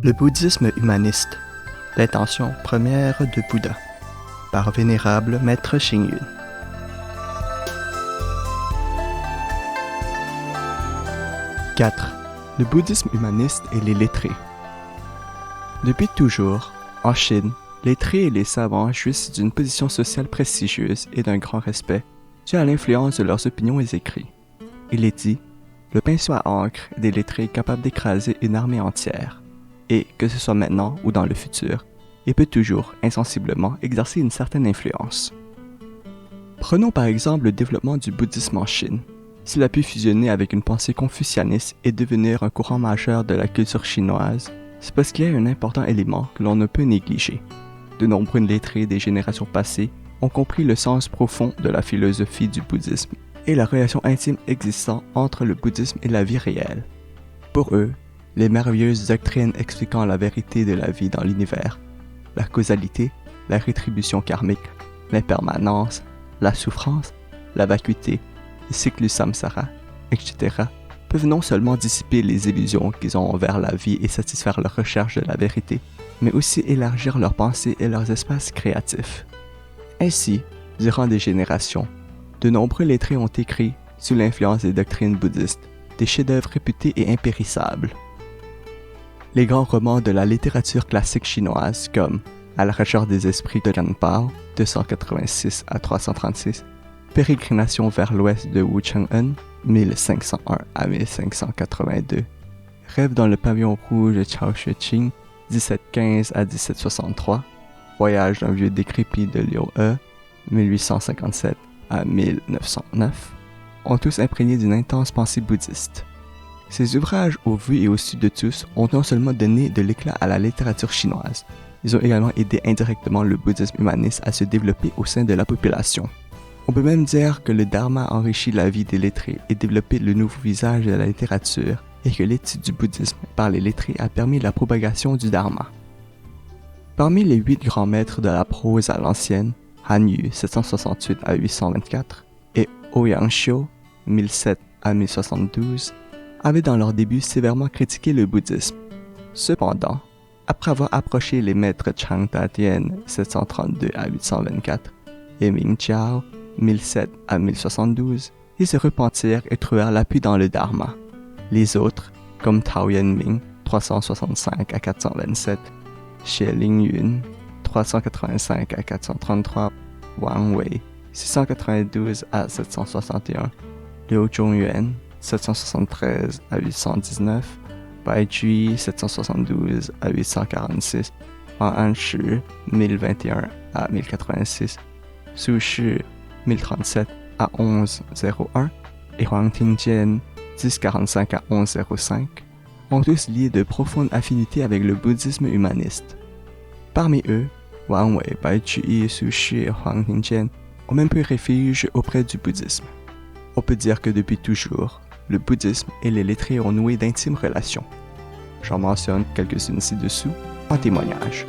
Le bouddhisme humaniste, l'intention première de Bouddha, par Vénérable Maître Xing Yun. « 4. Le bouddhisme humaniste et les lettrés. Depuis toujours, en Chine, les lettrés et les savants jouissent d'une position sociale prestigieuse et d'un grand respect, dû à l'influence de leurs opinions et écrits. Il est dit, le pinceau à encre des lettrés est capable d'écraser une armée entière, et, que ce soit maintenant ou dans le futur, il peut toujours, insensiblement, exercer une certaine influence. Prenons par exemple le développement du bouddhisme en Chine. S'il a pu fusionner avec une pensée confucianiste et devenir un courant majeur de la culture chinoise, c'est parce qu'il y a un important élément que l'on ne peut négliger. De nombreux lettrés des générations passées ont compris le sens profond de la philosophie du bouddhisme et la relation intime existant entre le bouddhisme et la vie réelle. Pour eux, les merveilleuses doctrines expliquant la vérité de la vie dans l'univers, la causalité, la rétribution karmique, l'impermanence, la souffrance, la vacuité, le cycle samsara, etc., peuvent non seulement dissiper les illusions qu'ils ont envers la vie et satisfaire leur recherche de la vérité, mais aussi élargir leurs pensées et leurs espaces créatifs. Ainsi, durant des générations, de nombreux lettrés ont écrit, sous l'influence des doctrines bouddhistes, des chefs-d'œuvre réputés et impérissables. Les grands romans de la littérature classique chinoise comme À la recherche des esprits de Lian Bao, 286 à 336, Pérégrination vers l'ouest de Wu Cheng'en, 1501 à 1582, Rêve dans le pavillon rouge de Chao Xueqing, 1715 à 1763, Voyage d'un vieux décrépit de Liu He, 1857 à 1909, ont tous imprégné d'une intense pensée bouddhiste. Ces ouvrages, au vu et au su de tous, ont non seulement donné de l'éclat à la littérature chinoise, ils ont également aidé indirectement le bouddhisme humaniste à se développer au sein de la population. On peut même dire que le dharma a enrichi la vie des lettrés et développé le nouveau visage de la littérature, et que l'étude du bouddhisme par les lettrés a permis la propagation du dharma. Parmi les 8 grands maîtres de la prose à l'ancienne, Han Yu 768 à 824 et Ouyang Xiu 1007 à 1072 avaient dans leur début sévèrement critiqué le bouddhisme. Cependant, après avoir approché les maîtres Chang Tatien 732 à 824 et Ming Jiao 1007 à 1072, ils se repentirent et trouvèrent l'appui dans le dharma. Les autres, comme Tao Yanming 365 à 427, Xie Lingyun 385 à 433, Wang Wei 692 à 761, Liu Zhongyuan 773 à 819, Bai Jui 772 à 846, Wang Anshi 1021 à 1086, Su Shi 1037 à 1101 et Huang Tingjian 1045 à 1105 ont tous lié de profondes affinités avec le bouddhisme humaniste. Parmi eux, Wang Wei, Bai Jui, Su Shi et Huang Tingjian ont même pris refuge auprès du bouddhisme. On peut dire que depuis toujours, le bouddhisme et les lettrés ont noué d'intimes relations. J'en mentionne quelques-unes ci-dessous en témoignage.